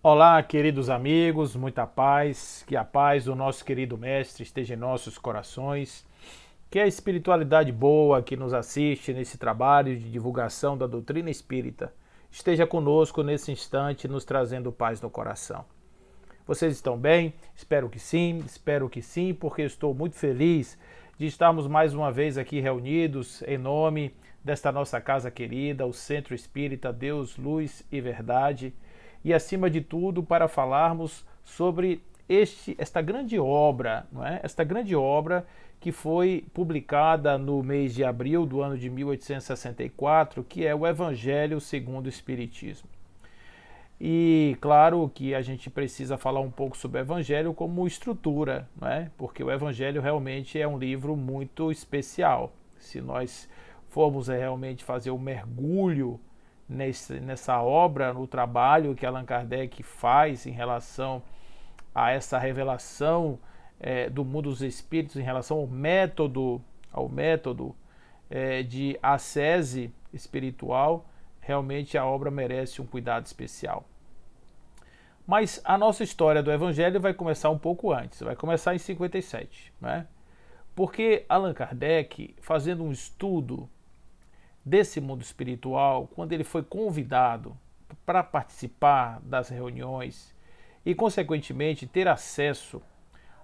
Olá, queridos amigos, muita paz, que a paz do nosso querido Mestre esteja em nossos corações, que a espiritualidade boa que nos assiste nesse trabalho de divulgação da doutrina espírita esteja conosco nesse instante, nos trazendo paz no coração. Vocês estão bem? Espero que sim, porque estou muito feliz de estarmos mais uma vez aqui reunidos em nome desta nossa casa querida, o Centro Espírita Deus, Luz e Verdade, e acima de tudo para falarmos sobre esta grande obra, não é? Esta grande obra que foi publicada no mês de abril do ano de 1864, que é o Evangelho segundo o Espiritismo. E claro que a gente precisa falar um pouco sobre o Evangelho como estrutura, não é? Porque o Evangelho realmente é um livro muito especial. Se nós formos realmente fazer um mergulho nessa obra, no trabalho que Allan Kardec faz em relação a essa revelação do mundo dos espíritos, em relação ao método de ascese espiritual, realmente a obra merece um cuidado especial. Mas a nossa história do Evangelho vai começar um pouco antes, vai começar em 57, né? Porque Allan Kardec, fazendo um estudo desse mundo espiritual, quando ele foi convidado para participar das reuniões e, consequentemente, ter acesso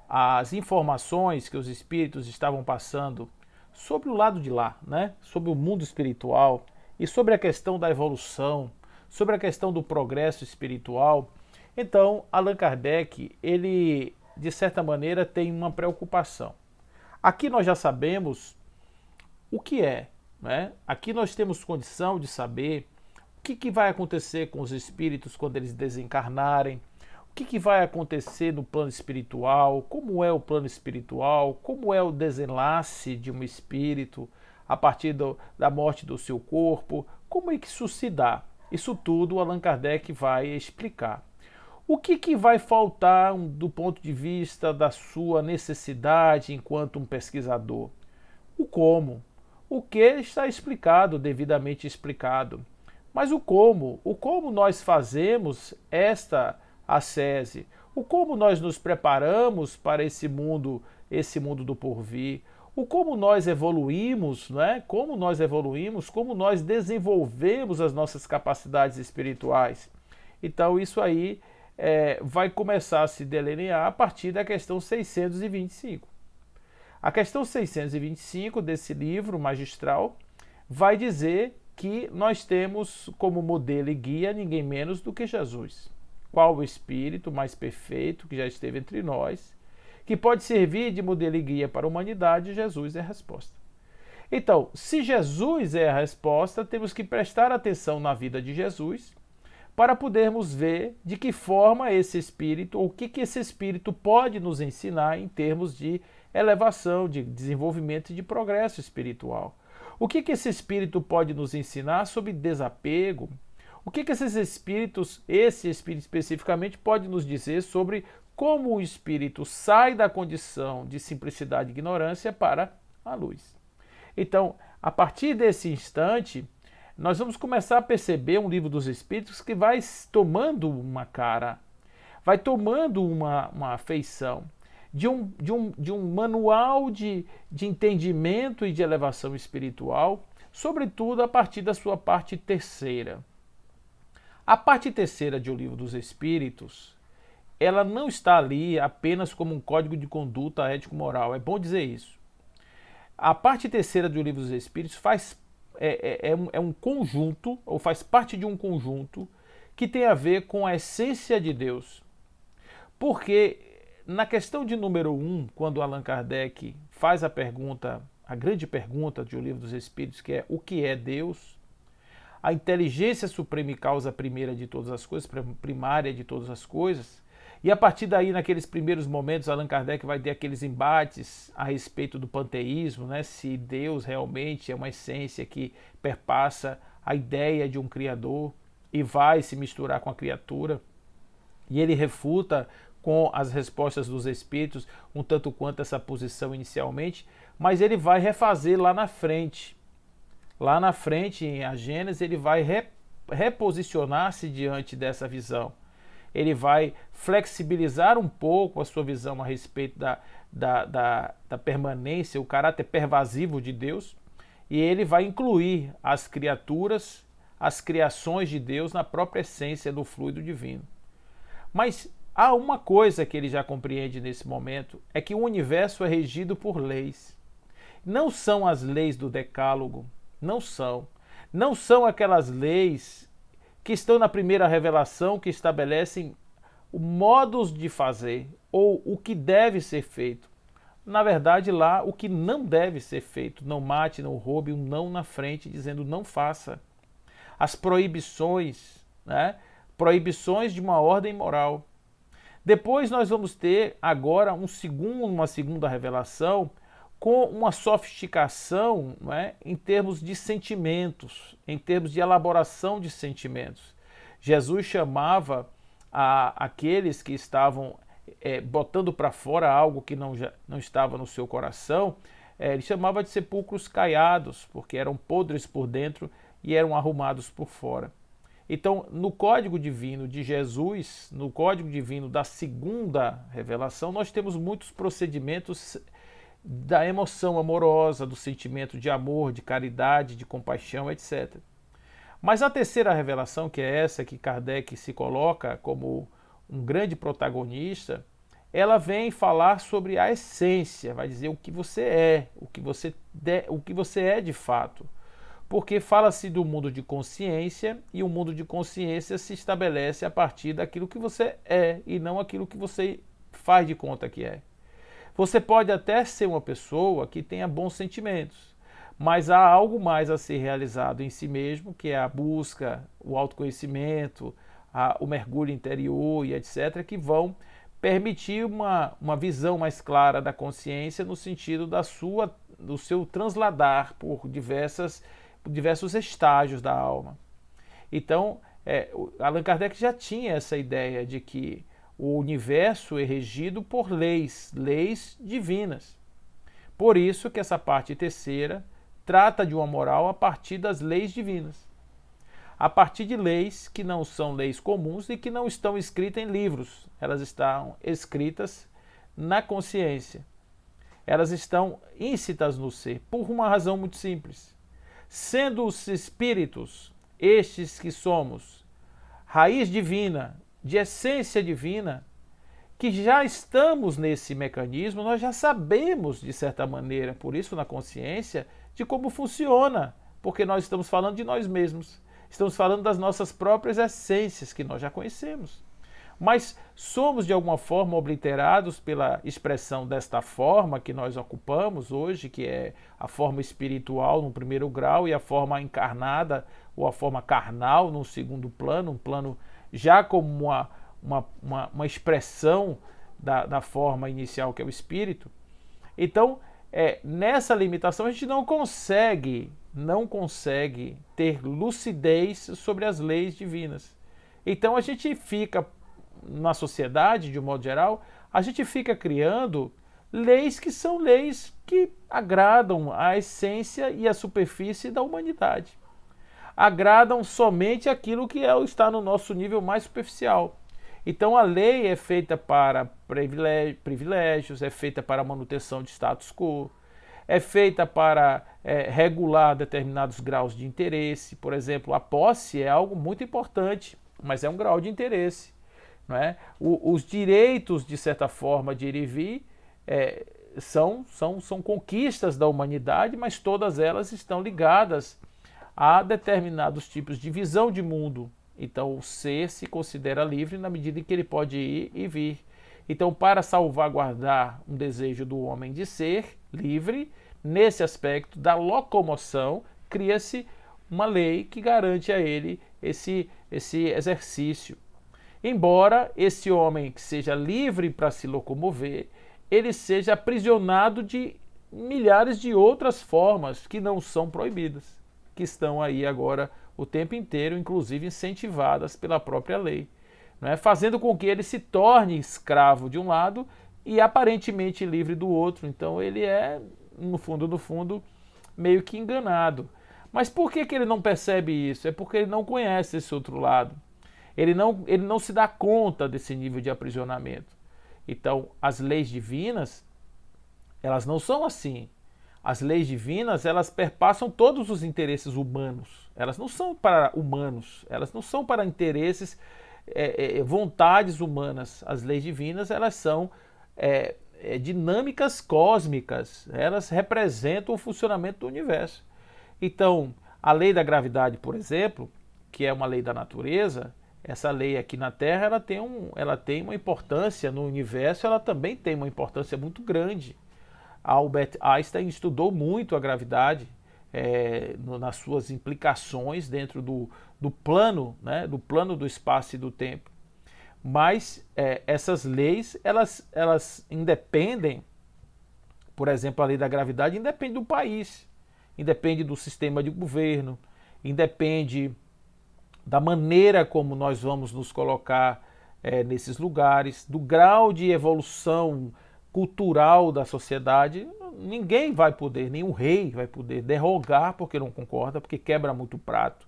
às informações que os espíritos estavam passando sobre o lado de lá, né? Sobre o mundo espiritual e sobre a questão da evolução, sobre a questão do progresso espiritual. Então, Allan Kardec, ele, de certa maneira, tem uma preocupação. Aqui nós já sabemos o que é, né? Aqui nós temos condição de saber o que vai acontecer com os espíritos quando eles desencarnarem, o que vai acontecer no plano espiritual, como é o plano espiritual, como é o desenlace de um espírito a partir da morte do seu corpo, como é que isso se dá. Isso tudo Allan Kardec vai explicar. O que vai faltar do ponto de vista da sua necessidade enquanto um pesquisador? O como. O que está explicado, devidamente explicado. Mas o como nós fazemos esta ascese, o como nós nos preparamos para esse mundo do porvir, o como nós evoluímos, não é? Como nós desenvolvemos as nossas capacidades espirituais. Então isso aí vai começar a se delinear a partir da questão 625. A questão 625 desse livro magistral vai dizer que nós temos como modelo e guia ninguém menos do que Jesus. Qual o Espírito mais perfeito que já esteve entre nós, que pode servir de modelo e guia para a humanidade? Jesus é a resposta. Então, se Jesus é a resposta, temos que prestar atenção na vida de Jesus para podermos ver de que forma esse Espírito, ou o que esse Espírito pode nos ensinar em termos de elevação, de desenvolvimento e de progresso espiritual. O que esse Espírito pode nos ensinar sobre desapego? O que esse Espírito especificamente, pode nos dizer sobre como o Espírito sai da condição de simplicidade e ignorância para a luz? Então, a partir desse instante, nós vamos começar a perceber um livro dos Espíritos que vai tomando uma cara, vai tomando uma feição de um manual de entendimento e de elevação espiritual, sobretudo a partir da sua parte terceira. A parte terceira de O Livro dos Espíritos, ela não está ali apenas como um código de conduta ético-moral, é bom dizer isso. A parte terceira do Livro dos Espíritos é um conjunto, ou faz parte de um conjunto, que tem a ver com a essência de Deus. Porque na questão de número 1, quando Allan Kardec faz a pergunta, a grande pergunta de O Livro dos Espíritos, que é o que é Deus? A inteligência suprema e causa primeira de todas as coisas, primária de todas as coisas. E a partir daí, naqueles primeiros momentos, Allan Kardec vai ter aqueles embates a respeito do panteísmo, né? Se Deus realmente é uma essência que perpassa a ideia de um Criador e vai se misturar com a criatura. E ele refuta com as respostas dos Espíritos um tanto quanto essa posição inicialmente, mas ele vai refazer lá na frente. Lá na frente, em A Gênese, ele vai reposicionar-se diante dessa visão. ele vai flexibilizar um pouco a sua visão a respeito da permanência, o caráter pervasivo de Deus, e ele vai incluir as criaturas, as criações de Deus na própria essência do fluido divino. Mas há uma coisa que ele já compreende nesse momento, é que o universo é regido por leis. Não são as leis do Decálogo, não são. Não são aquelas leis que estão na primeira revelação que estabelecem o modos de fazer ou o que deve ser feito. Na verdade, lá o que não deve ser feito, não mate, não roube, um não na frente dizendo não faça. As proibições, né? Proibições de uma ordem moral. Depois nós vamos ter agora uma segunda revelação com uma sofisticação, não é? Em termos de sentimentos, em termos de elaboração de sentimentos. Jesus chamava aqueles que estavam botando para fora algo que não estava no seu coração, ele chamava de sepulcros caiados, porque eram podres por dentro e eram arrumados por fora. Então, no código divino de Jesus, no código divino da segunda revelação, nós temos muitos procedimentos da emoção amorosa, do sentimento de amor, de caridade, de compaixão, etc. Mas a terceira revelação, que é essa que Kardec se coloca como um grande protagonista, ela vem falar sobre a essência, vai dizer o que você é, o que você é de fato. Porque fala-se do mundo de consciência, e o mundo de consciência se estabelece a partir daquilo que você é e não aquilo que você faz de conta que é. Você pode até ser uma pessoa que tenha bons sentimentos, mas há algo mais a ser realizado em si mesmo, que é a busca, o autoconhecimento, o mergulho interior e etc., que vão permitir uma visão mais clara da consciência no sentido do seu transladar por diversos estágios da alma. Então, Allan Kardec já tinha essa ideia de que o universo é regido por leis divinas. Por isso que essa parte terceira trata de uma moral a partir das leis divinas. A partir de leis que não são leis comuns e que não estão escritas em livros. Elas estão escritas na consciência. Elas estão íncitas no ser, por uma razão muito simples. Sendo os espíritos, estes que somos, raiz divina, de essência divina, que já estamos nesse mecanismo, nós já sabemos, de certa maneira, por isso na consciência, de como funciona, porque nós estamos falando de nós mesmos, estamos falando das nossas próprias essências, que nós já conhecemos. Mas somos, de alguma forma, obliterados pela expressão desta forma que nós ocupamos hoje, que é a forma espiritual no primeiro grau e a forma encarnada ou a forma carnal no segundo plano, um plano já como uma expressão da forma inicial que é o espírito. Então, nessa limitação a gente não consegue ter lucidez sobre as leis divinas. Então a gente fica, na sociedade, de um modo geral, a gente fica criando leis que são leis que agradam a essência e a superfície da humanidade. Agradam somente aquilo que está no nosso nível mais superficial. Então a lei é feita para privilégios, é feita para a manutenção de status quo, é feita para regular determinados graus de interesse. Por exemplo, a posse é algo muito importante, mas é um grau de interesse. Não é? Os direitos, de certa forma, de ir e vir são conquistas da humanidade, mas todas elas estão ligadas a determinados tipos de visão de mundo. Então o ser se considera livre na medida em que ele pode ir e vir. Então, para salvaguardar um desejo do homem de ser livre, nesse aspecto da locomoção, cria-se uma lei que garante a ele esse exercício. Embora esse homem que seja livre para se locomover, ele seja aprisionado de milhares de outras formas que não são proibidas, que estão aí agora o tempo inteiro, inclusive incentivadas pela própria lei, não é? Fazendo com que ele se torne escravo de um lado e aparentemente livre do outro. Então ele é, no fundo, meio que enganado. Mas por que ele não percebe isso? É porque ele não conhece esse outro lado. Ele não se dá conta desse nível de aprisionamento. Então, as leis divinas, elas não são assim. As leis divinas, elas perpassam todos os interesses humanos. Elas não são para humanos, elas não são para interesses, vontades humanas. As leis divinas, elas são dinâmicas cósmicas, elas representam o funcionamento do universo. Então, a lei da gravidade, por exemplo, que é uma lei da natureza, essa lei aqui na Terra, ela tem uma importância no universo, ela também tem uma importância muito grande. Albert Einstein estudou muito a gravidade nas suas implicações dentro do plano, né, do plano do espaço e do tempo. Mas essas leis, elas independem, por exemplo, a lei da gravidade independe do país, independe do sistema de governo, independe da maneira como nós vamos nos colocar nesses lugares, do grau de evolução cultural da sociedade. Ninguém vai poder, nenhum rei vai poder derrogar porque não concorda, porque quebra muito prato.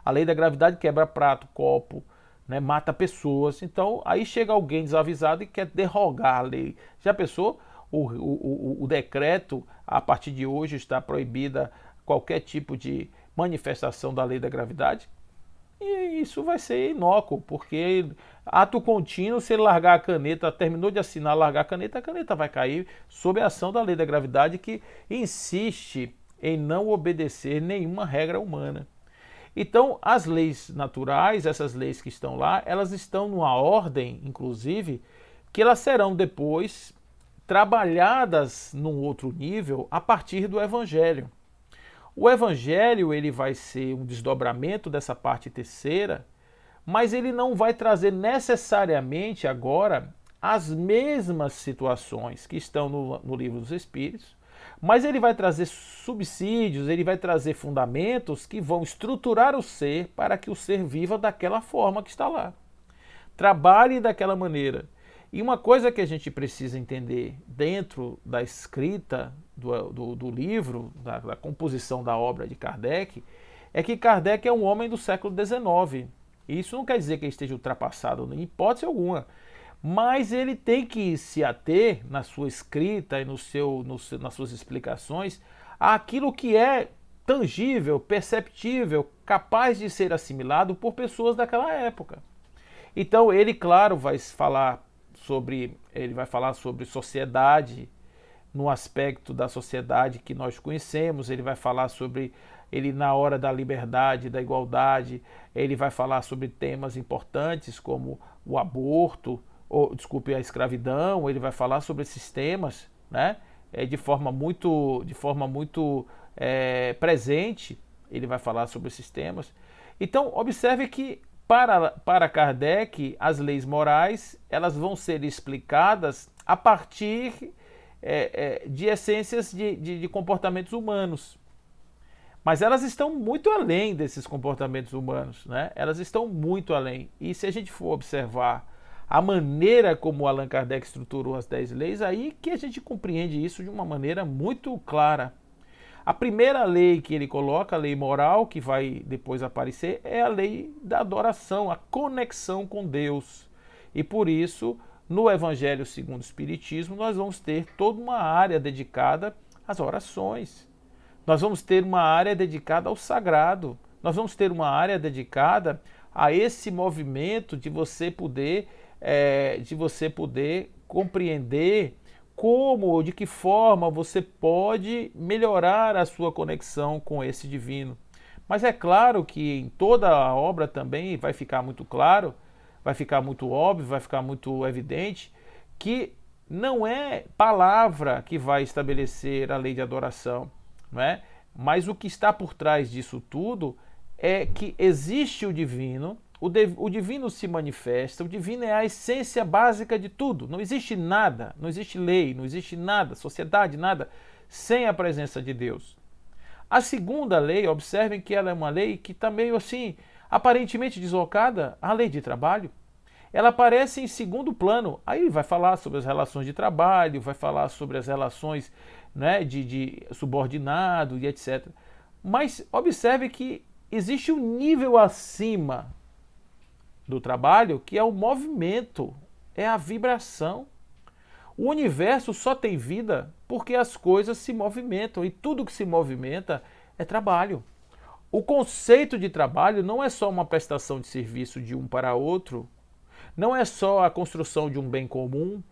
A lei da gravidade quebra prato, copo, né, mata pessoas. Então aí chega alguém desavisado e quer derrogar a lei. Já pensou? O decreto, a partir de hoje, está proibida qualquer tipo de manifestação da lei da gravidade. E isso vai ser inócuo, porque ato contínuo, se ele largar a caneta, terminou de assinar, largar a caneta vai cair sob a ação da lei da gravidade, que insiste em não obedecer nenhuma regra humana. Então, as leis naturais, essas leis que estão lá, elas estão numa ordem, inclusive, que elas serão depois trabalhadas num outro nível a partir do Evangelho. O Evangelho, ele vai ser um desdobramento dessa parte terceira, mas ele não vai trazer necessariamente agora as mesmas situações que estão no Livro dos Espíritos, mas ele vai trazer subsídios, ele vai trazer fundamentos que vão estruturar o ser para que o ser viva daquela forma que está lá. Trabalhe daquela maneira. E uma coisa que a gente precisa entender dentro da escrita do livro, da composição da obra de Kardec, é que Kardec é um homem do século XIX. Isso não quer dizer que ele esteja ultrapassado, em hipótese alguma. Mas ele tem que se ater na sua escrita e nas suas explicações àquilo que é tangível, perceptível, capaz de ser assimilado por pessoas daquela época. Então ele, claro, vai falar sobre sociedade, no aspecto da sociedade que nós conhecemos, ele vai falar sobre, ele na hora da liberdade, da igualdade, ele vai falar sobre temas importantes como o aborto, a escravidão, ele vai falar sobre esses temas, né? De forma muito presente, ele vai falar sobre esses temas. Então, observe que para Kardec, as leis morais, elas vão ser explicadas a partir de essências de comportamentos humanos. Mas elas estão muito além desses comportamentos humanos, né? Elas estão muito além. E se a gente for observar a maneira como Allan Kardec estruturou as 10 leis, aí que a gente compreende isso de uma maneira muito clara. A primeira lei que ele coloca, a lei moral, que vai depois aparecer, é a lei da adoração, a conexão com Deus. E por isso, no Evangelho segundo o Espiritismo, nós vamos ter toda uma área dedicada às orações. Nós vamos ter uma área dedicada ao sagrado. Nós vamos ter uma área dedicada a esse movimento de você poder compreender como ou de que forma você pode melhorar a sua conexão com esse divino. Mas é claro que em toda a obra também vai ficar muito claro, vai ficar muito óbvio, vai ficar muito evidente que não é palavra que vai estabelecer a lei de adoração, não é? Mas o que está por trás disso tudo é que existe o divino. O divino se manifesta, o divino é a essência básica de tudo. Não existe nada, não existe lei, não existe nada, sociedade, nada, sem a presença de Deus. A segunda lei, observem que ela é uma lei que está meio assim, aparentemente deslocada, a lei de trabalho. Ela aparece em segundo plano. Aí vai falar sobre as relações de trabalho, vai falar sobre as relações, né, de subordinado e etc. Mas observe que existe um nível acima do trabalho, que é o movimento, é a vibração. O universo só tem vida porque as coisas se movimentam e tudo que se movimenta é trabalho. O conceito de trabalho não é só uma prestação de serviço de um para outro, não é só a construção de um bem comum.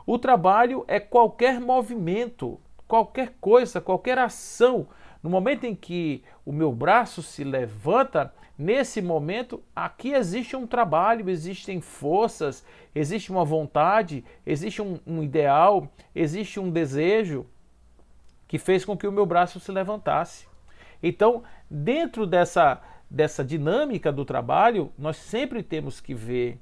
O trabalho é qualquer movimento, qualquer coisa, qualquer ação. No momento em que o meu braço se levanta, nesse momento, aqui existe um trabalho, existem forças, existe uma vontade, existe um ideal, existe um desejo que fez com que o meu braço se levantasse. Então, dentro dessa dinâmica do trabalho, nós sempre temos que ver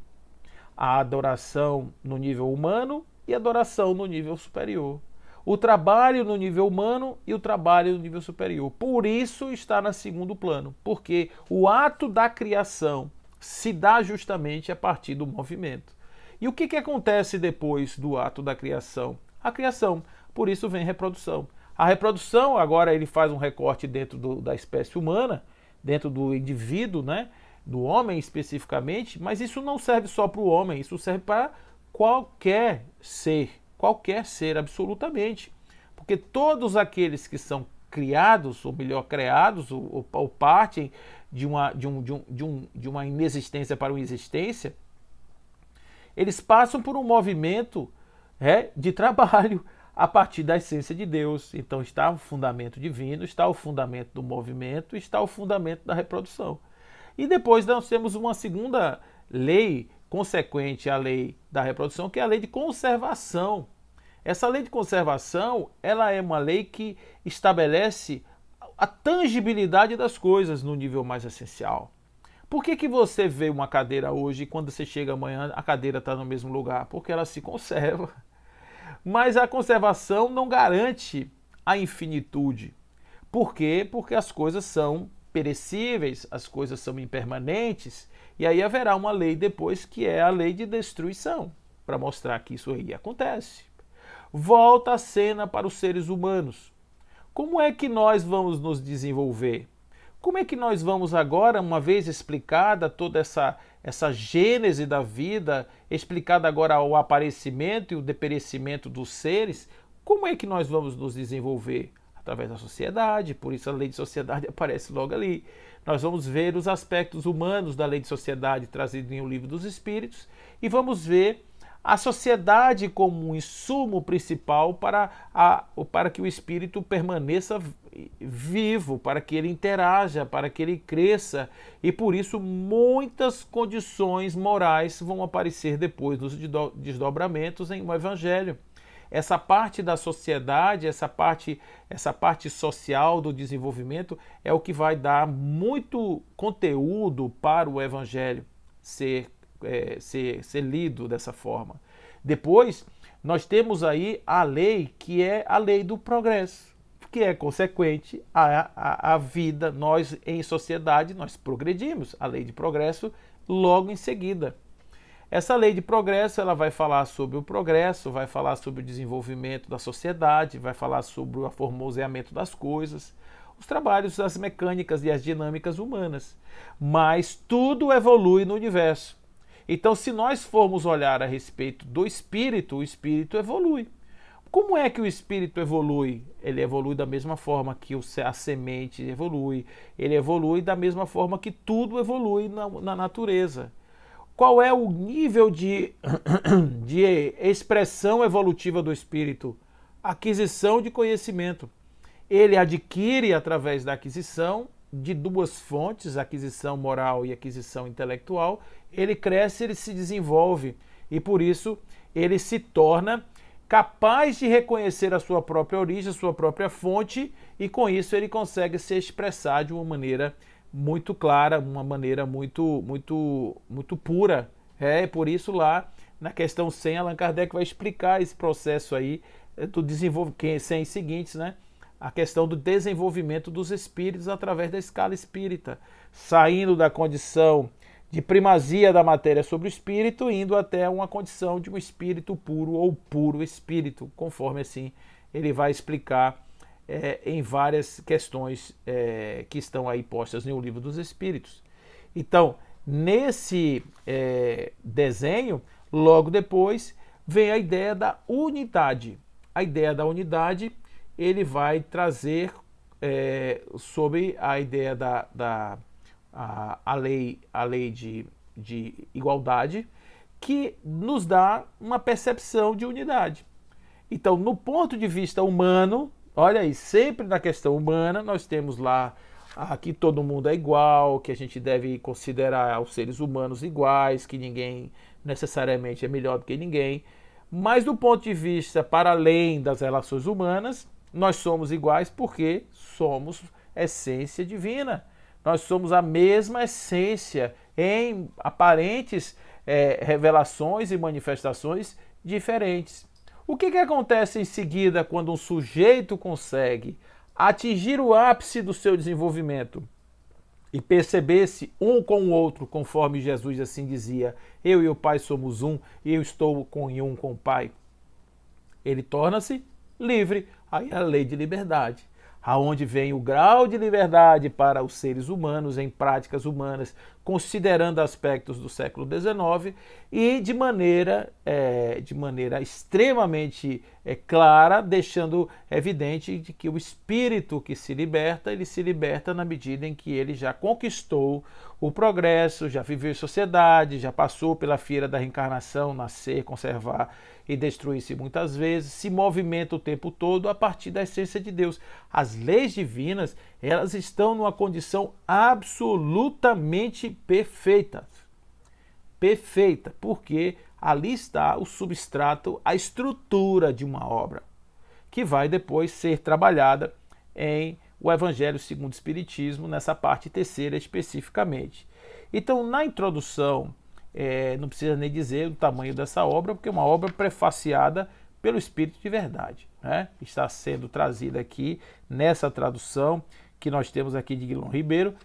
a adoração no nível humano e a adoração no nível superior. O trabalho no nível humano e o trabalho no nível superior. Por isso está no segundo plano, porque o ato da criação se dá justamente a partir do movimento. E o que acontece depois do ato da criação? A criação. Por isso vem reprodução. A reprodução, agora ele faz um recorte dentro da espécie humana, dentro do indivíduo, né? Do homem especificamente, mas isso não serve só para o homem, isso serve para qualquer ser absolutamente. Porque todos aqueles que são criados, ou melhor, criados, ou partem de uma inexistência para uma existência, eles passam por um movimento de trabalho a partir da essência de Deus. Então está o fundamento divino, está o fundamento do movimento, está o fundamento da reprodução. E depois nós temos uma segunda lei consequente à lei da reprodução, que é a lei de conservação. Essa lei de conservação, ela é uma lei que estabelece a tangibilidade das coisas no nível mais essencial. Por que você vê uma cadeira hoje e quando você chega amanhã a cadeira está no mesmo lugar? Porque ela se conserva. Mas a conservação não garante a infinitude. Por quê? Porque as coisas são perecíveis, as coisas são impermanentes, e aí haverá uma lei depois que é a lei de destruição, para mostrar que isso aí acontece. Volta a cena para os seres humanos. Como é que nós vamos nos desenvolver? Como é que nós vamos agora, uma vez explicada toda essa gênese da vida, explicada agora o aparecimento e o deperecimento dos seres, como é que nós vamos nos desenvolver? Através da sociedade, por isso a lei de sociedade aparece logo ali. Nós vamos ver os aspectos humanos da lei de sociedade trazido em O Livro dos Espíritos e vamos ver a sociedade como um insumo principal para que o espírito permaneça vivo, para que ele interaja, para que ele cresça. E por isso muitas condições morais vão aparecer depois dos desdobramentos em um evangelho. Essa parte da sociedade, essa parte social do desenvolvimento é o que vai dar muito conteúdo para o evangelho ser lido dessa forma. Depois, nós temos aí a lei que é a lei do progresso, que é consequente à vida. Nós, em sociedade, nós progredimos. A lei de progresso logo em seguida. Essa lei de progresso, ela vai falar sobre o progresso, vai falar sobre o desenvolvimento da sociedade, vai falar sobre o aformoseamento das coisas, os trabalhos, as mecânicas e as dinâmicas humanas. Mas tudo evolui no universo. Então, se nós formos olhar a respeito do espírito, o espírito evolui. Como é que o espírito evolui? Ele evolui da mesma forma que a semente evolui. Ele evolui da mesma forma que tudo evolui na natureza. Qual é o nível de expressão evolutiva do espírito? Aquisição de conhecimento. Ele adquire através da aquisição de duas fontes, aquisição moral e aquisição intelectual. Ele cresce, ele se desenvolve e por isso ele se torna capaz de reconhecer a sua própria origem, a sua própria fonte, e com isso ele consegue se expressar de uma maneira muito clara, uma maneira muito pura. Por isso lá na questão 100 Allan Kardec vai explicar esse processo aí do desenvolvimento, 100 seguintes, né? A questão do desenvolvimento dos espíritos através da escala espírita, saindo da condição de primazia da matéria sobre o espírito, indo até uma condição de um espírito puro ou puro espírito, conforme assim ele vai explicar em várias questões que estão aí postas no Livro dos Espíritos. Então, Nesse desenho, logo depois, vem a ideia da unidade. A ideia da unidade, ele vai trazer sobre a ideia a lei de igualdade, que nos dá uma percepção de unidade. Então, no ponto de vista humano, olha aí, sempre na questão humana, nós temos lá que todo mundo é igual, que a gente deve considerar os seres humanos iguais, que ninguém necessariamente é melhor do que ninguém. Mas do ponto de vista para além das relações humanas, nós somos iguais porque somos essência divina. Nós somos a mesma essência em aparentes revelações e manifestações diferentes. O que acontece em seguida quando um sujeito consegue atingir o ápice do seu desenvolvimento e perceber-se um com o outro, conforme Jesus assim dizia, eu e o Pai somos um, e eu estou em um com o Pai? Ele torna-se livre, aí é a lei de liberdade, aonde vem o grau de liberdade para os seres humanos em práticas humanas, considerando aspectos do século XIX e de maneira extremamente clara, deixando evidente de que o espírito que se liberta, ele se liberta na medida em que ele já conquistou o progresso, já viveu em sociedade, já passou pela feira da reencarnação, nascer, conservar e destruir-se muitas vezes, se movimenta o tempo todo a partir da essência de Deus. As leis divinas, elas estão numa condição absolutamente perfeita. Perfeita, porque ali está o substrato, a estrutura de uma obra, que vai depois ser trabalhada em o Evangelho segundo o Espiritismo, nessa parte terceira especificamente. Então, na introdução, não precisa nem dizer o tamanho dessa obra, porque é uma obra prefaciada pelo Espírito de Verdade, né? Está sendo trazida aqui nessa tradução que nós temos aqui de Guilherme Ribeiro.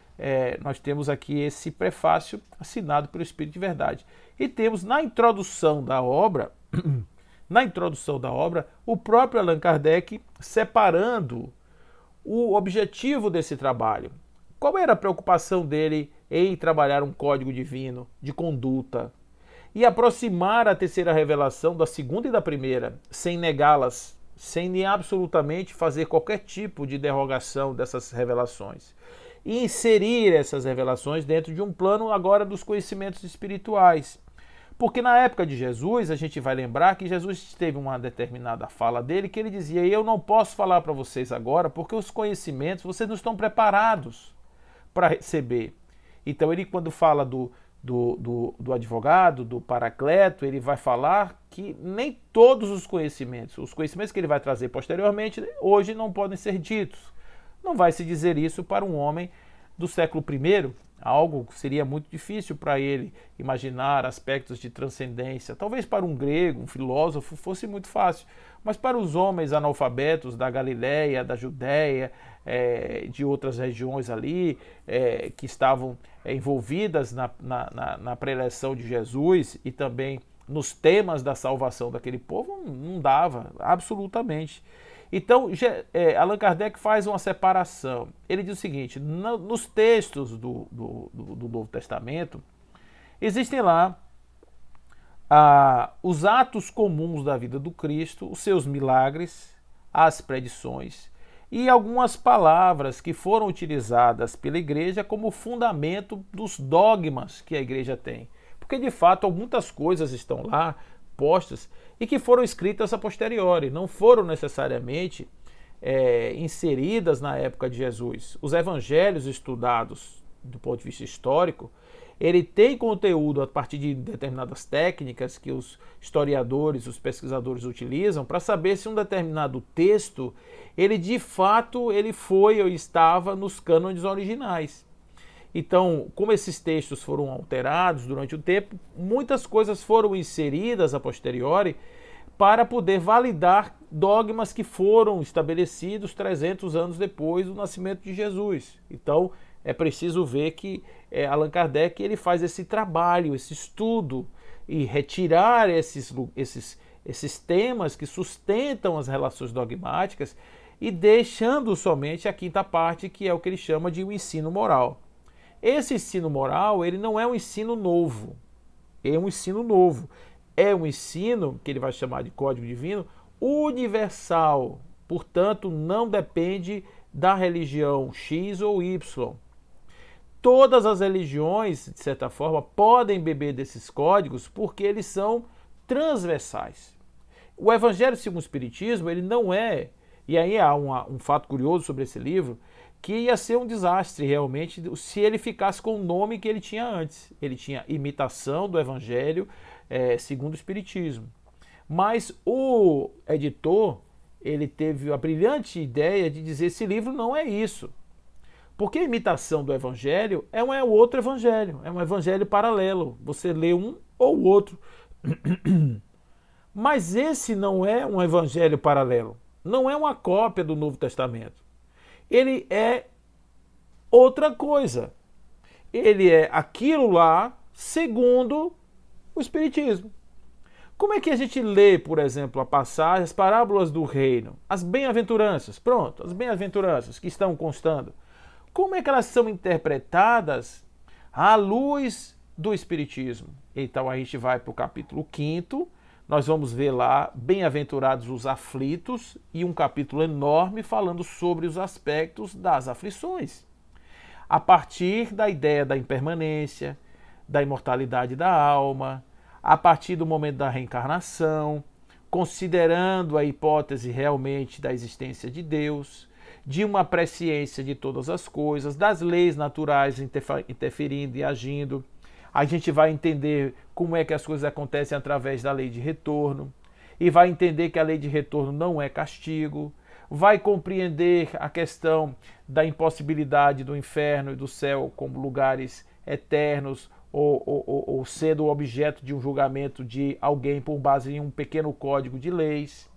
Nós temos aqui esse prefácio assinado pelo Espírito de Verdade. E temos na introdução da obra, o próprio Allan Kardec separando o objetivo desse trabalho. Qual era a preocupação dele em trabalhar um código divino de conduta e aproximar a terceira revelação da segunda e da primeira, sem negá-las, sem nem absolutamente fazer qualquer tipo de derrogação dessas revelações, e inserir essas revelações dentro de um plano agora dos conhecimentos espirituais? Porque na época de Jesus, a gente vai lembrar que Jesus teve uma determinada fala dele que ele dizia, eu não posso falar para vocês agora porque os conhecimentos vocês não estão preparados para receber. Então ele, quando fala do advogado, do paracleto, ele vai falar que nem todos os conhecimentos que ele vai trazer posteriormente, hoje não podem ser ditos. Não vai se dizer isso para um homem do século I, algo que seria muito difícil para ele imaginar aspectos de transcendência. Talvez para um grego, um filósofo, fosse muito fácil, mas para os homens analfabetos da Galileia, da Judéia, de outras regiões ali, que estavam envolvidas na preleção de Jesus e também nos temas da salvação daquele povo, não dava, absolutamente. Então, Allan Kardec faz uma separação. Ele diz o seguinte, nos textos do Novo Testamento, existem lá os atos comuns da vida do Cristo, os seus milagres, as predições e algumas palavras que foram utilizadas pela igreja como fundamento dos dogmas que a igreja tem. Porque, de fato, muitas coisas estão lá postas e que foram escritas a posteriori, não foram necessariamente inseridas na época de Jesus. Os evangelhos estudados do ponto de vista histórico, ele tem conteúdo a partir de determinadas técnicas que os historiadores, os pesquisadores utilizam para saber se um determinado texto, ele de fato ele foi ou estava nos cânones originais. Então, como esses textos foram alterados durante o tempo, muitas coisas foram inseridas a posteriori para poder validar dogmas que foram estabelecidos 300 anos depois do nascimento de Jesus. Então, é preciso ver que Allan Kardec ele faz esse trabalho, esse estudo, e retirar esses temas que sustentam as relações dogmáticas e deixando somente a quinta parte, que é o que ele chama de o ensino moral. Esse ensino moral, ele não é um ensino novo. É um ensino novo. É um ensino, que ele vai chamar de código divino, universal. Portanto, não depende da religião X ou Y. Todas as religiões, de certa forma, podem beber desses códigos porque eles são transversais. O Evangelho segundo o Espiritismo, ele não é, e aí há um fato curioso sobre esse livro, que ia ser um desastre realmente se ele ficasse com o nome que ele tinha antes. Ele tinha Imitação do Evangelho segundo o Espiritismo. Mas o editor, ele teve a brilhante ideia de dizer esse livro não é isso. Porque a imitação do evangelho é um outro evangelho, é um evangelho paralelo. Você lê um ou o outro. Mas esse não é um evangelho paralelo. Não é uma cópia do Novo Testamento. Ele é outra coisa. Ele é aquilo lá segundo o Espiritismo. Como é que a gente lê, por exemplo, a passagem, as parábolas do reino, as bem-aventuranças? Pronto, as bem-aventuranças que estão constando. Como é que elas são interpretadas à luz do Espiritismo? Então a gente vai para o capítulo 5º, nós vamos ver lá Bem-aventurados os aflitos e um capítulo enorme falando sobre os aspectos das aflições. A partir da ideia da impermanência, da imortalidade da alma, a partir do momento da reencarnação, considerando a hipótese realmente da existência de Deus, de uma presciência de todas as coisas, das leis naturais interferindo e agindo. A gente vai entender como é que as coisas acontecem através da lei de retorno, e vai entender que a lei de retorno não é castigo, vai compreender a questão da impossibilidade do inferno e do céu como lugares eternos, ou sendo objeto de um julgamento de alguém por base em um pequeno código de leis.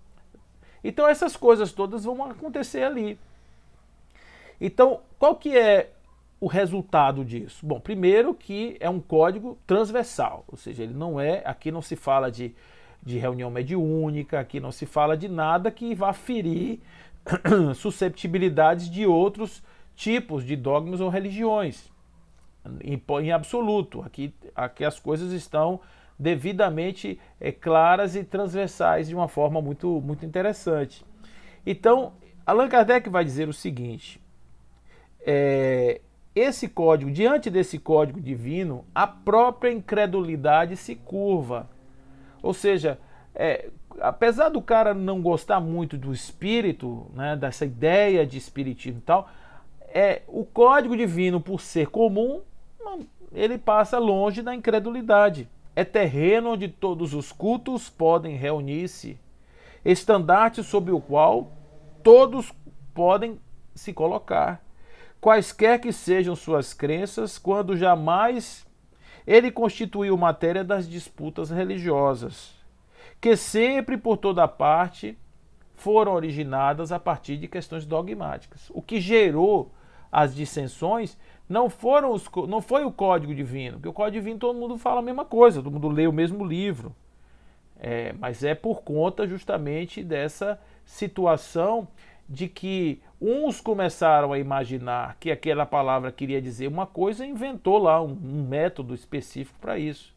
Então essas coisas todas vão acontecer ali. Então, qual que é o resultado disso? Bom, primeiro que é um código transversal, ou seja, ele não é, aqui não se fala de reunião mediúnica, aqui não se fala de nada que vá ferir susceptibilidades de outros tipos de dogmas ou religiões, em absoluto. Aqui as coisas estão devidamente claras e transversais de uma forma muito, muito interessante. Então, Allan Kardec vai dizer o seguinte: esse código, diante desse código divino, a própria incredulidade se curva. Ou seja, apesar do cara não gostar muito do espírito, né, dessa ideia de espiritismo e tal, o código divino, por ser comum, ele passa longe da incredulidade. É terreno onde todos os cultos podem reunir-se, estandarte sob o qual todos podem se colocar, quaisquer que sejam suas crenças, quando jamais ele constituiu matéria das disputas religiosas, que sempre por toda parte foram originadas a partir de questões dogmáticas. O que gerou as dissensões não foi o código divino, porque o código divino todo mundo fala a mesma coisa, todo mundo lê o mesmo livro, mas é por conta justamente dessa situação de que uns começaram a imaginar que aquela palavra queria dizer uma coisa e inventou lá um método específico para isso.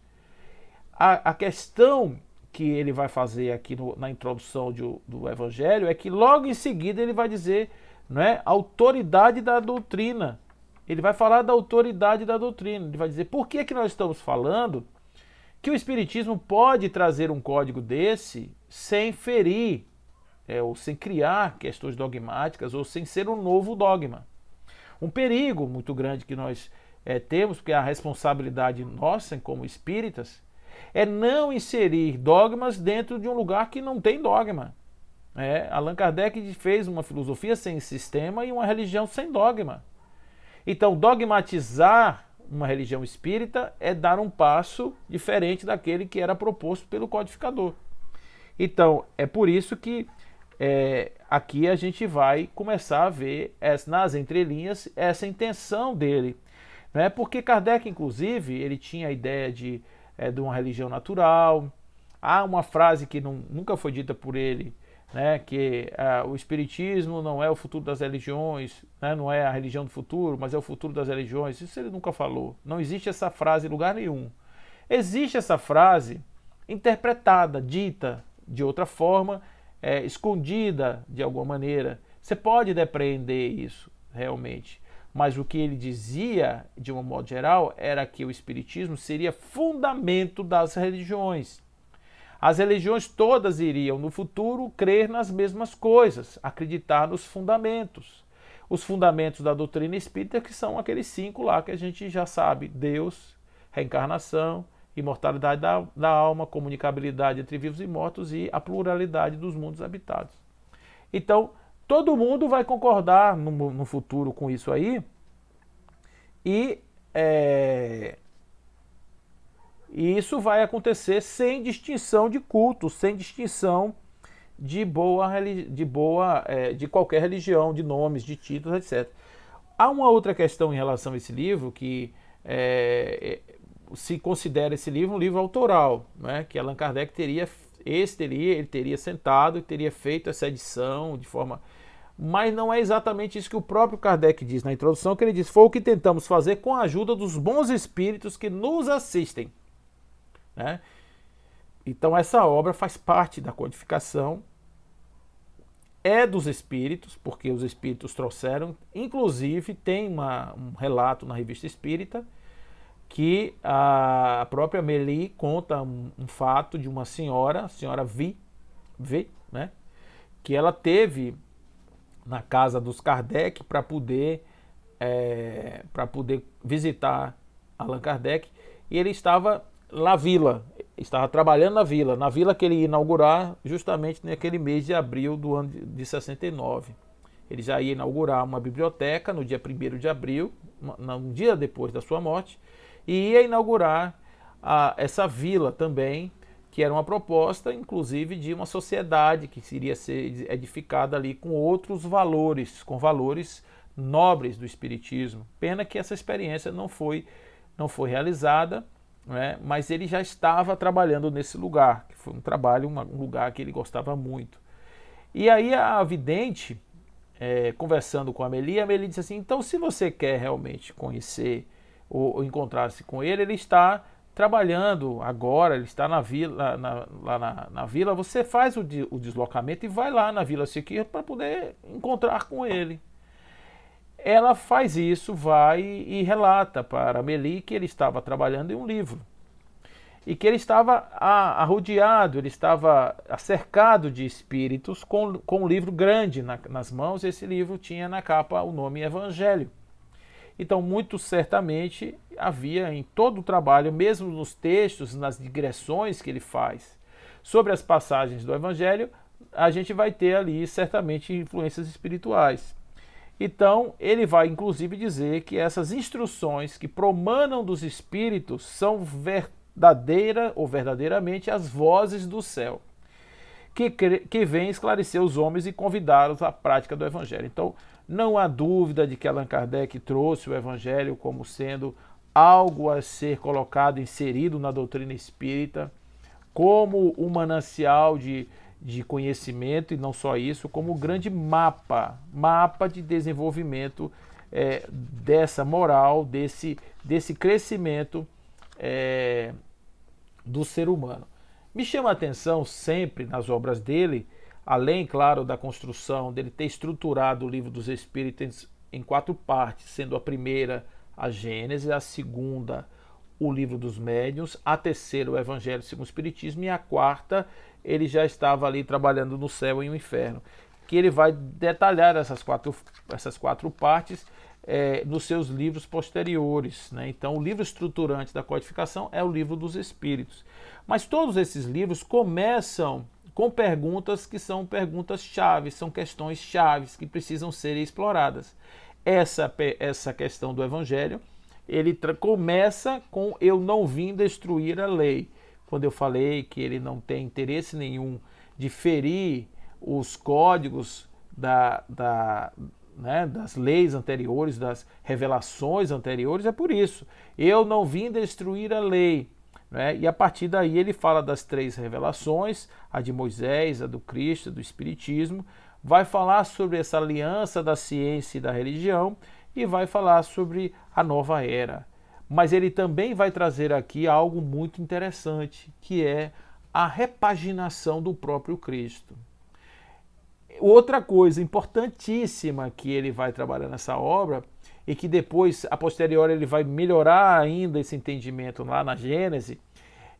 A questão que ele vai fazer aqui na introdução do Evangelho é que logo em seguida ele vai dizer, não é, autoridade da doutrina. Ele vai falar da autoridade da doutrina. Ele vai dizer por que nós estamos falando que o Espiritismo pode trazer um código desse sem ferir, ou sem criar questões dogmáticas, ou sem ser um novo dogma. Um perigo muito grande que nós temos, porque a responsabilidade nossa como espíritas é não inserir dogmas dentro de um lugar que não tem dogma. Allan Kardec fez uma filosofia sem sistema e uma religião sem dogma. Então, dogmatizar uma religião espírita é dar um passo diferente daquele que era proposto pelo codificador. Então, é por isso que aqui a gente vai começar a ver nas entrelinhas essa intenção dele. Né? Porque Kardec, inclusive, ele tinha a ideia de uma religião natural. Há uma frase que nunca foi dita por ele, né, que o Espiritismo não é o futuro das religiões, né, não é a religião do futuro, mas é o futuro das religiões. Isso ele nunca falou. Não existe essa frase em lugar nenhum. Existe essa frase interpretada, dita de outra forma, escondida de alguma maneira. Você pode depreender isso, realmente. Mas o que ele dizia, de um modo geral, era que o Espiritismo seria fundamento das religiões. As religiões todas iriam, no futuro, crer nas mesmas coisas, acreditar nos fundamentos. Os fundamentos da doutrina espírita, que são aqueles 5 lá que a gente já sabe: Deus, reencarnação, imortalidade da alma, comunicabilidade entre vivos e mortos e a pluralidade dos mundos habitados. Então, todo mundo vai concordar no futuro com isso aí e isso vai acontecer sem distinção de culto, sem distinção de qualquer religião, de nomes, de títulos, etc. Há uma outra questão em relação a esse livro que se considera esse livro um livro autoral, né? Que Allan Kardec teria sentado e teria feito essa edição de forma... Mas não é exatamente isso que o próprio Kardec diz na introdução, que ele diz: foi o que tentamos fazer com a ajuda dos bons espíritos que nos assistem. Né? Então essa obra faz parte da codificação, é dos espíritos, porque os espíritos trouxeram. Inclusive tem um relato na Revista Espírita que a própria Amélie conta um fato de uma senhora, a senhora V, né? Que ela teve na casa dos Kardec para poder visitar Allan Kardec, e ele estava na vila, estava trabalhando na vila que ele ia inaugurar justamente naquele mês de abril do ano de 69. Ele já ia inaugurar uma biblioteca no dia 1º de abril, um dia depois da sua morte, e ia inaugurar essa vila também, que era uma proposta, inclusive, de uma sociedade que iria ser edificada ali com outros valores, com valores nobres do Espiritismo. Pena que essa experiência não foi realizada, né? Mas ele já estava trabalhando nesse lugar, que foi um lugar que ele gostava muito. E aí a vidente, conversando com a Amélie disse assim: então, se você quer realmente conhecer ou encontrar-se com ele, ele está trabalhando agora, ele está na vila, lá na vila, você faz o deslocamento e vai lá na Vila Siqueira para poder encontrar com ele. Ela faz isso, vai e relata para Amélie que ele estava trabalhando em um livro e que ele estava arrodeado, ele estava cercado de espíritos com um livro grande nas mãos. Esse livro tinha na capa o nome Evangelho. Então, muito certamente havia em todo o trabalho, mesmo nos textos, nas digressões que ele faz sobre as passagens do Evangelho, a gente vai ter ali certamente influências espirituais. Então, ele vai inclusive dizer que essas instruções que promanam dos espíritos são verdadeiramente as vozes do céu, que vêm esclarecer os homens e convidá-los à prática do Evangelho. Então, não há dúvida de que Allan Kardec trouxe o Evangelho como sendo algo a ser colocado, inserido na doutrina espírita, como um manancial de conhecimento, e não só isso, como um grande mapa de desenvolvimento dessa moral, desse crescimento do ser humano. Me chama a atenção sempre nas obras dele, além, claro, da construção dele ter estruturado o Livro dos Espíritos em 4 partes, sendo a primeira a Gênese, a segunda o Livro dos Médiuns, a terceira o Evangelho segundo o Espiritismo, e a quarta ele já estava ali trabalhando no céu e no inferno, que ele vai detalhar essas quatro partes nos seus livros posteriores, né? Então, o livro estruturante da codificação é o Livro dos Espíritos. Mas todos esses livros começam com perguntas que são perguntas chaves, são questões chaves que precisam ser exploradas. Essa questão do Evangelho, ele começa com: eu não vim destruir a lei. Quando eu falei que ele não tem interesse nenhum de ferir os códigos das leis anteriores, das revelações anteriores, é por isso. Eu não vim destruir a lei. né? E a partir daí ele fala das 3 revelações, a de Moisés, a do Cristo, do Espiritismo, vai falar sobre essa aliança da ciência e da religião e vai falar sobre a nova era. Mas ele também vai trazer aqui algo muito interessante, que é a repaginação do próprio Cristo. Outra coisa importantíssima que ele vai trabalhar nessa obra e que depois, a posteriori, ele vai melhorar ainda esse entendimento lá na Gênese,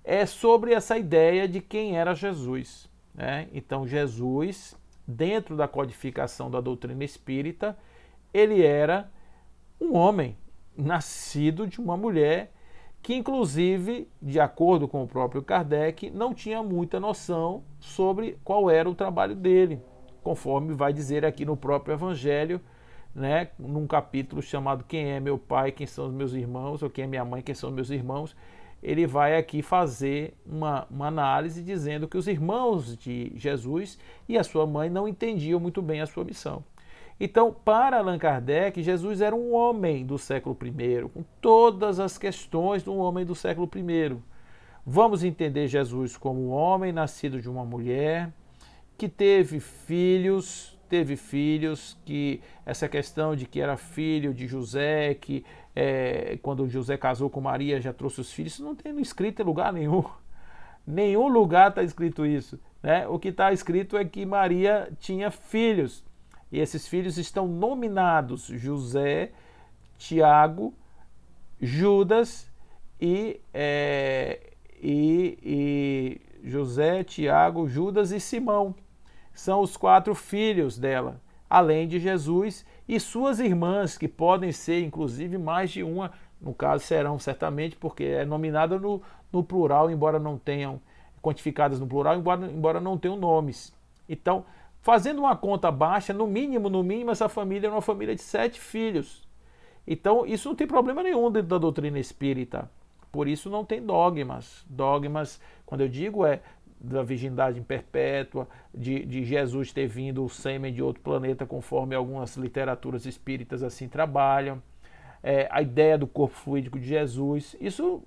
é sobre essa ideia de quem era Jesus, né? Então, Jesus, dentro da codificação da doutrina espírita, ele era um homem nascido de uma mulher que, inclusive, de acordo com o próprio Kardec, não tinha muita noção sobre qual era o trabalho dele, conforme vai dizer aqui no próprio Evangelho, né, num capítulo chamado Quem é meu pai, quem são os meus irmãos, ou quem é minha mãe, quem são os meus irmãos. Ele vai aqui fazer uma análise dizendo que os irmãos de Jesus e a sua mãe não entendiam muito bem a sua missão. Então, para Allan Kardec, Jesus era um homem do século I, com todas as questões de um homem do século I. Vamos entender Jesus como um homem nascido de uma mulher, que teve filhos, que essa questão de que era filho de José, que quando José casou com Maria já trouxe os filhos, isso não tem escrito em lugar nenhum. Nenhum lugar está escrito isso, né? O que está escrito é que Maria tinha filhos, e esses filhos estão nominados José, Tiago, Judas José, Tiago, Judas e Simão. São os 4 filhos dela, além de Jesus e suas irmãs, que podem ser inclusive mais de uma, no caso serão certamente, porque é nominada no plural, embora não tenham, quantificadas no plural, embora não tenham nomes. Então, fazendo uma conta baixa, no mínimo, essa família é uma família de 7 filhos. Então, isso não tem problema nenhum dentro da doutrina espírita. Por isso não tem dogmas. Dogmas, quando eu digo, da virgindade perpétua, de Jesus ter vindo o sêmen de outro planeta, conforme algumas literaturas espíritas assim trabalham, a ideia do corpo fluídico de Jesus. Isso,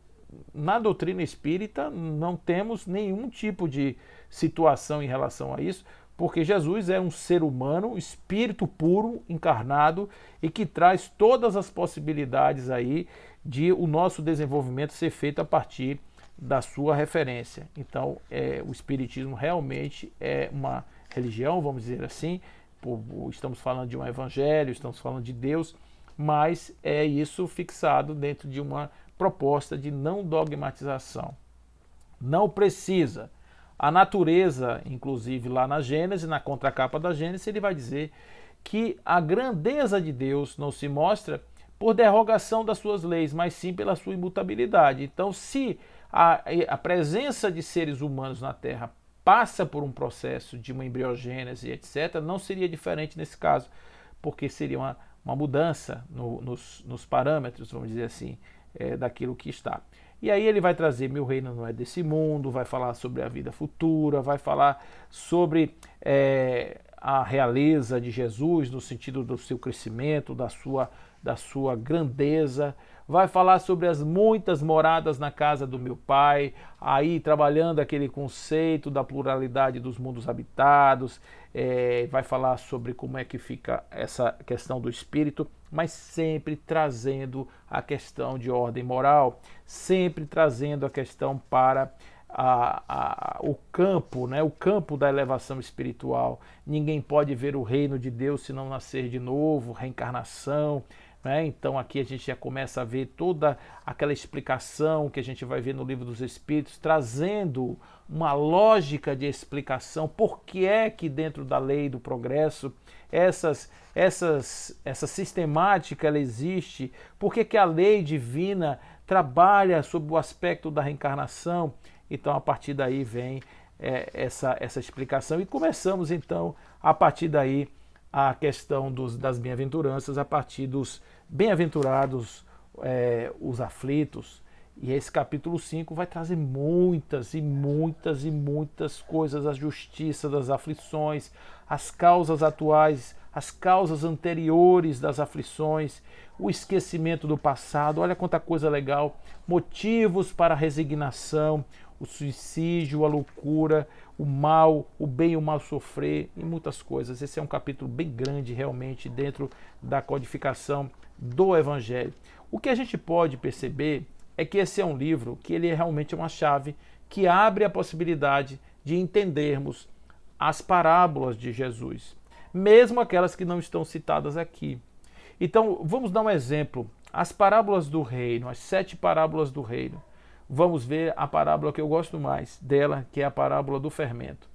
na doutrina espírita, não temos nenhum tipo de situação em relação a isso, porque Jesus é um ser humano, um espírito puro, encarnado, e que traz todas as possibilidades aí de o nosso desenvolvimento ser feito a partir da sua referência. Então, o Espiritismo realmente é uma religião, vamos dizer assim, estamos falando de um evangelho, estamos falando de Deus, mas é isso fixado dentro de uma proposta de não dogmatização. Não precisa. A natureza, inclusive lá na Gênesis, na contracapa da Gênesis, ele vai dizer que a grandeza de Deus não se mostra por derrogação das suas leis, mas sim pela sua imutabilidade. Então, se a presença de seres humanos na Terra passa por um processo de uma embriogênese, etc., não seria diferente nesse caso, porque seria uma mudança nos parâmetros, vamos dizer assim, daquilo que está. E aí ele vai trazer meu reino não é desse mundo, vai falar sobre a vida futura, vai falar sobre a realeza de Jesus no sentido do seu crescimento, da sua grandeza, vai falar sobre as muitas moradas na casa do meu pai, aí trabalhando aquele conceito da pluralidade dos mundos habitados, vai falar sobre como é que fica essa questão do espírito, mas sempre trazendo a questão de ordem moral, sempre trazendo a questão para o campo, né? O campo da elevação espiritual. Ninguém pode ver o reino de Deus se não nascer de novo, reencarnação. Então aqui a gente já começa a ver toda aquela explicação que a gente vai ver no Livro dos Espíritos, trazendo uma lógica de explicação, por que é que dentro da lei do progresso essa sistemática ela existe, por que a lei divina trabalha sob o aspecto da reencarnação. Então a partir daí vem essa explicação e começamos então a partir daí a questão das bem-aventuranças, a partir dos bem-aventurados os aflitos, E esse capítulo 5 vai trazer muitas e muitas e muitas coisas, a justiça das aflições, as causas atuais, as causas anteriores das aflições, o esquecimento do passado, olha quanta coisa legal, motivos para a resignação, o suicídio, a loucura, o mal, o bem e o mal sofrer e muitas coisas. Esse é um capítulo bem grande realmente dentro da codificação do Evangelho. O que a gente pode perceber é que esse é um livro que ele é realmente uma chave que abre a possibilidade de entendermos as parábolas de Jesus, mesmo aquelas que não estão citadas aqui. Então, vamos dar um exemplo. As parábolas do reino, as 7 parábolas do reino. Vamos ver a parábola que eu gosto mais dela, que é a parábola do fermento.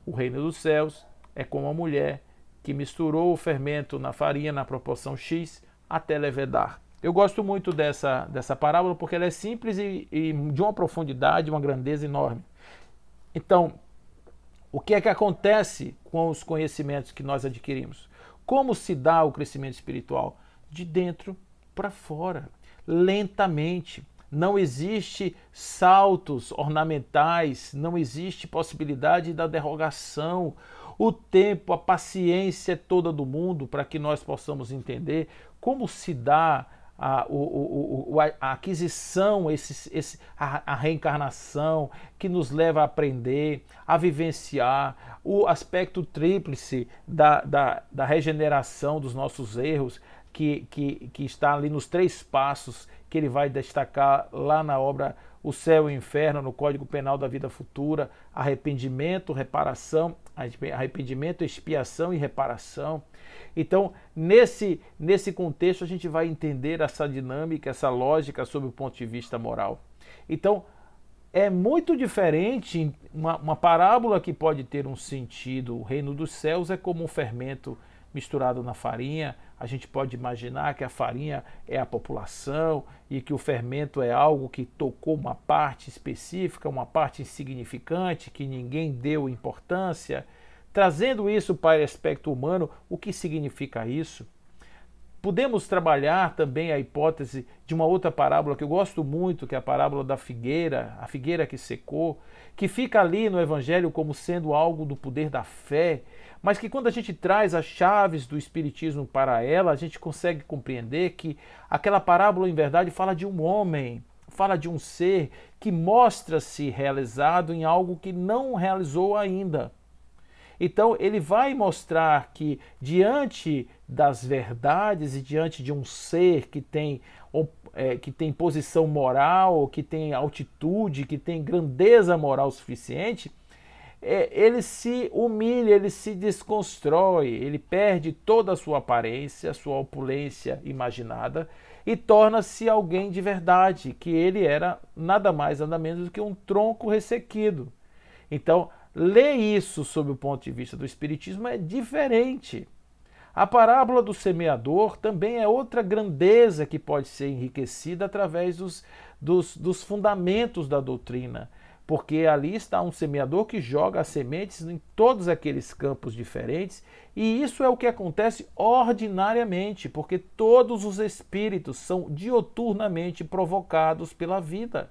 O reino dos céus é como uma mulher que misturou o fermento na farinha na proporção X até levedar. Eu gosto muito dessa parábola porque ela é simples e de uma profundidade, uma grandeza enorme. Então, o que é que acontece com os conhecimentos que nós adquirimos? Como se dá o crescimento espiritual? De dentro para fora, lentamente. Não existe saltos ornamentais, não existe possibilidade da derrogação. O tempo, a paciência toda do mundo para que nós possamos entender como se dá a aquisição, a reencarnação que nos leva a aprender, a vivenciar o aspecto tríplice da regeneração dos nossos erros, que está ali nos 3 passos que ele vai destacar lá na obra O Céu e o Inferno, no Código Penal da Vida Futura: arrependimento, reparação, arrependimento, expiação e reparação. Então, nesse contexto, a gente vai entender essa dinâmica, essa lógica sob o ponto de vista moral. Então, é muito diferente uma parábola que pode ter um sentido. O reino dos céus é como um fermento misturado na farinha. A gente pode imaginar que a farinha é a população e que o fermento é algo que tocou uma parte específica, uma parte insignificante, que ninguém deu importância. Trazendo isso para o aspecto humano, o que significa isso? Podemos trabalhar também a hipótese de uma outra parábola que eu gosto muito, que é a parábola da figueira, a figueira que secou, que fica ali no Evangelho como sendo algo do poder da fé, mas que quando a gente traz as chaves do Espiritismo para ela, a gente consegue compreender que aquela parábola, em verdade, fala de um homem, fala de um ser que mostra-se realizado em algo que não realizou ainda. Então ele vai mostrar que diante das verdades e diante de um ser que tem posição moral, que tem altitude, que tem grandeza moral suficiente, ele se humilha, ele se desconstrói, ele perde toda a sua aparência, a sua opulência imaginada e torna-se alguém de verdade, que ele era nada mais, nada menos do que um tronco ressequido. Então, ler isso sob o ponto de vista do Espiritismo é diferente. A parábola do semeador também é outra grandeza que pode ser enriquecida através dos fundamentos da doutrina, porque ali está um semeador que joga as sementes em todos aqueles campos diferentes, e isso é o que acontece ordinariamente, porque todos os espíritos são dioturnamente provocados pela vida.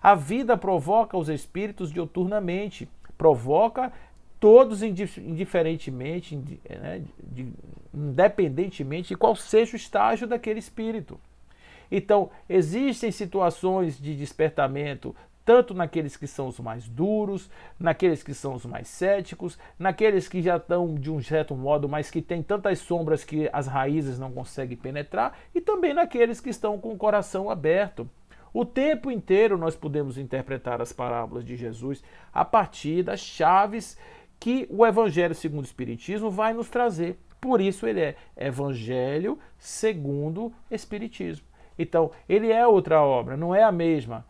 A vida provoca os espíritos dioturnamente, provoca todos indiferentemente, independentemente de qual seja o estágio daquele espírito. Então, existem situações de despertamento, tanto naqueles que são os mais duros, naqueles que são os mais céticos, naqueles que já estão de um certo modo, mas que têm tantas sombras que as raízes não conseguem penetrar, e também naqueles que estão com o coração aberto. O tempo inteiro nós podemos interpretar as parábolas de Jesus a partir das chaves que o Evangelho segundo o Espiritismo vai nos trazer. Por isso ele é Evangelho segundo Espiritismo. Então, ele é outra obra, não é a mesma,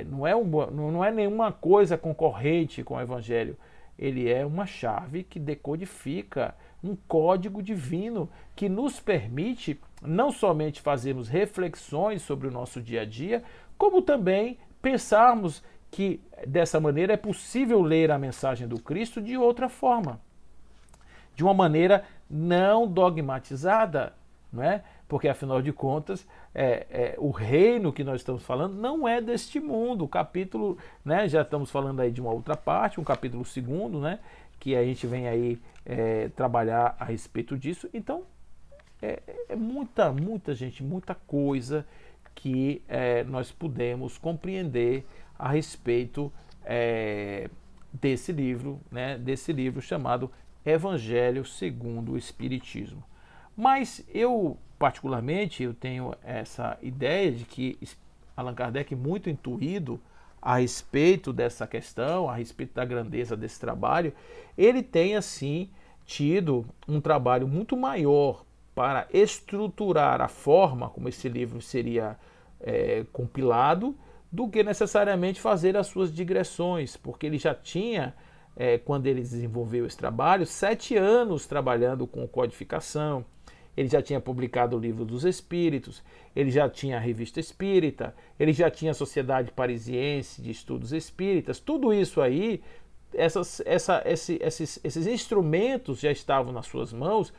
não é nenhuma coisa concorrente com o Evangelho. Ele é uma chave que decodifica um código divino que nos permite não somente fazermos reflexões sobre o nosso dia a dia, como também pensarmos que dessa maneira é possível ler a mensagem do Cristo de outra forma, de uma maneira não dogmatizada, não é? porque afinal de contas, o reino que nós estamos falando não é deste mundo. O capítulo, né, já estamos falando aí de uma outra parte, um capítulo 2, né, que a gente vem aí trabalhar a respeito disso. Então, muita gente, muita coisa que nós podemos compreender a respeito desse livro, né, desse livro chamado Evangelho segundo o Espiritismo. Mas eu, particularmente, eu tenho essa ideia de que Allan Kardec, muito intuído a respeito dessa questão, a respeito da grandeza desse trabalho, ele tem, assim, tido um trabalho muito maior para estruturar a forma como esse livro seria compilado, do que necessariamente fazer as suas digressões, porque ele já tinha, quando ele desenvolveu esse trabalho, 7 anos trabalhando com codificação. Ele já tinha publicado o Livro dos Espíritos, ele já tinha a Revista Espírita, ele já tinha a Sociedade Parisiense de Estudos Espíritas. Tudo isso aí, esses instrumentos já estavam nas suas mãos,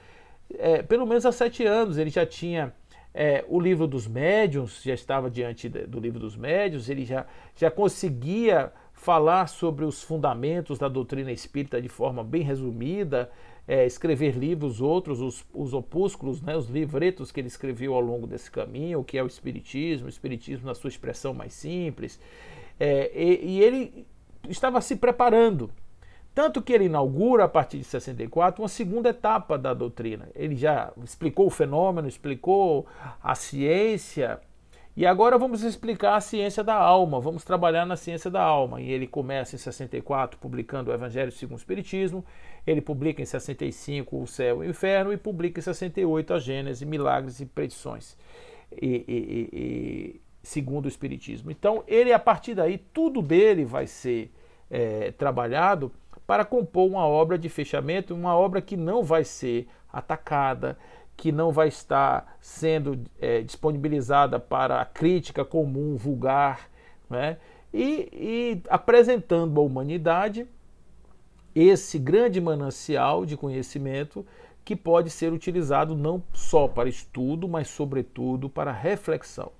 pelo menos há 7 anos. Ele já tinha o Livro dos Médiuns, já estava diante do Livro dos Médiuns, ele já conseguia falar sobre os fundamentos da doutrina espírita de forma bem resumida, escrever livros, outros, os opúsculos, né, os livretos que ele escreveu ao longo desse caminho, que é o Espiritismo na sua expressão mais simples, e ele estava se preparando. Tanto que ele inaugura, a partir de 64, uma segunda etapa da doutrina. Ele já explicou o fenômeno, explicou a ciência, e agora vamos explicar a ciência da alma, vamos trabalhar na ciência da alma. E ele começa em 64 publicando o Evangelho segundo o Espiritismo, ele publica em 65 o Céu e o Inferno, e publica em 68 a Gênese, Milagres e Predições, segundo o Espiritismo. Então, ele, a partir daí, tudo dele vai ser trabalhado para compor uma obra de fechamento, uma obra que não vai ser atacada, que não vai estar sendo disponibilizada para a crítica comum, vulgar, né? E apresentando à humanidade esse grande manancial de conhecimento que pode ser utilizado não só para estudo, mas sobretudo para reflexão.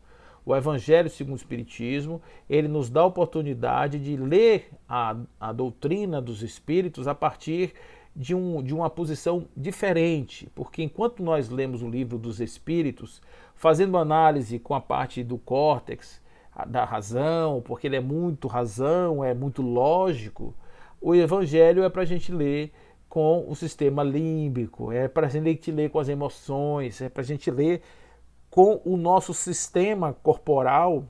O Evangelho segundo o Espiritismo, ele nos dá a oportunidade de ler a doutrina dos Espíritos a partir de uma posição diferente, porque enquanto nós lemos o Livro dos Espíritos, fazendo análise com a parte do córtex, da razão, porque ele é muito razão, é muito lógico, o Evangelho é para a gente ler com o sistema límbico, é para a gente ler com as emoções, é para a gente ler com o nosso sistema corporal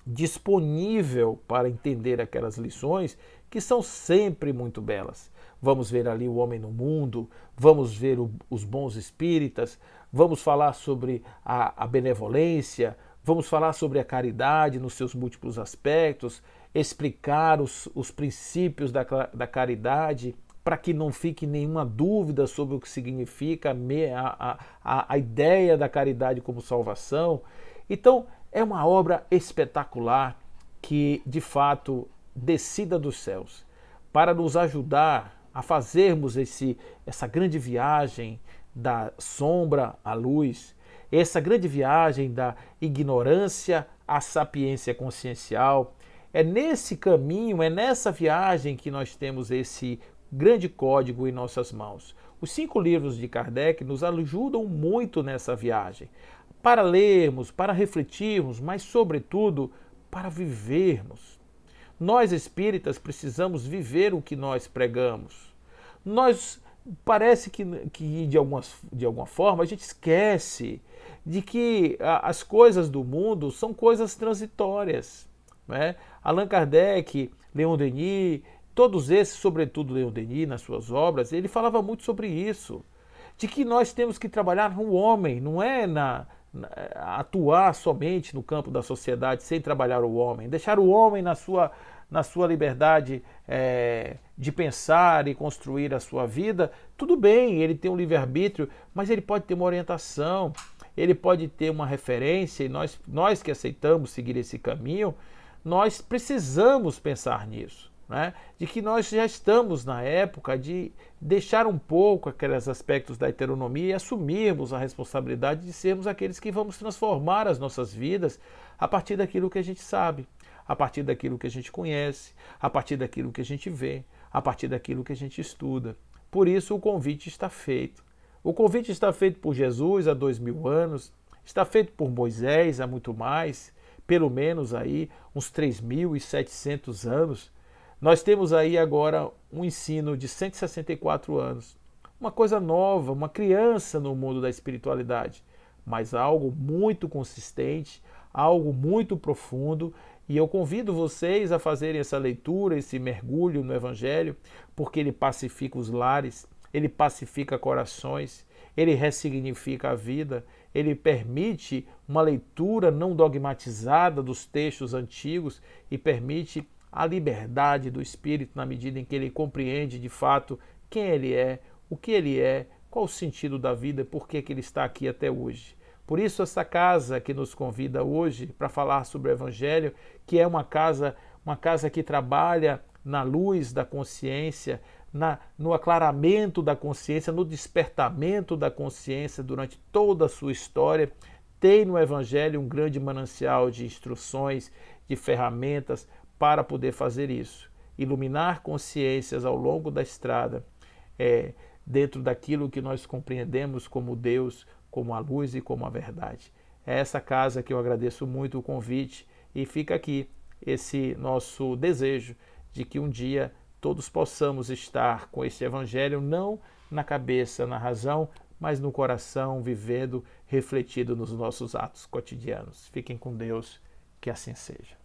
disponível para entender aquelas lições que são sempre muito belas. Vamos ver ali o homem no mundo, vamos ver os bons espíritas, vamos falar sobre a benevolência, vamos falar sobre a caridade nos seus múltiplos aspectos, explicar os princípios da caridade, para que não fique nenhuma dúvida sobre o que significa a ideia da caridade como salvação. Então, é uma obra espetacular que, de fato, descida dos céus para nos ajudar a fazermos essa grande viagem da sombra à luz, essa grande viagem da ignorância à sapiência consciencial. É nesse caminho, é nessa viagem que nós temos esse grande código em nossas mãos. Os 5 livros de Kardec nos ajudam muito nessa viagem, para lermos, para refletirmos, mas sobretudo para vivermos. Nós espíritas precisamos viver o que nós pregamos. Parece que de alguma forma a gente esquece de que as coisas do mundo são coisas transitórias, né? Allan Kardec, Leon Denis, todos esses, sobretudo Leon Denis, nas suas obras, ele falava muito sobre isso, de que nós temos que trabalhar no homem, não é atuar somente no campo da sociedade sem trabalhar o homem, deixar o homem na sua liberdade de pensar e construir a sua vida. Tudo bem, ele tem um livre-arbítrio, mas ele pode ter uma orientação, ele pode ter uma referência, e nós que aceitamos seguir esse caminho, nós precisamos pensar nisso. né? De que nós já estamos na época de deixar um pouco aqueles aspectos da heteronomia e assumirmos a responsabilidade de sermos aqueles que vamos transformar as nossas vidas a partir daquilo que a gente sabe, a partir daquilo que a gente conhece, a partir daquilo que a gente vê, a partir daquilo que a gente estuda. Por isso o convite está feito. O convite está feito por Jesus há 2000 anos, está feito por Moisés há muito mais, pelo menos aí uns 3.700 anos. Nós temos aí agora um ensino de 164 anos. Uma coisa nova, uma criança no mundo da espiritualidade, mas algo muito consistente, algo muito profundo. E eu convido vocês a fazerem essa leitura, esse mergulho no Evangelho, porque ele pacifica os lares, ele pacifica corações, ele ressignifica a vida, ele permite uma leitura não dogmatizada dos textos antigos e permite a liberdade do espírito na medida em que ele compreende de fato quem ele é, o que ele é, qual o sentido da vida, por que ele está aqui até hoje. Por isso essa casa que nos convida hoje para falar sobre o Evangelho, que é uma casa que trabalha na luz da consciência, no aclaramento da consciência, no despertamento da consciência durante toda a sua história, tem no Evangelho um grande manancial de instruções, de ferramentas para poder fazer isso. Iluminar consciências ao longo da estrada, dentro daquilo que nós compreendemos como Deus, como a luz e como a verdade. É essa casa que eu agradeço muito o convite e fica aqui esse nosso desejo de que um dia todos possamos estar com este Evangelho não na cabeça, na razão, mas no coração, vivendo, refletido nos nossos atos cotidianos. Fiquem com Deus, que assim seja.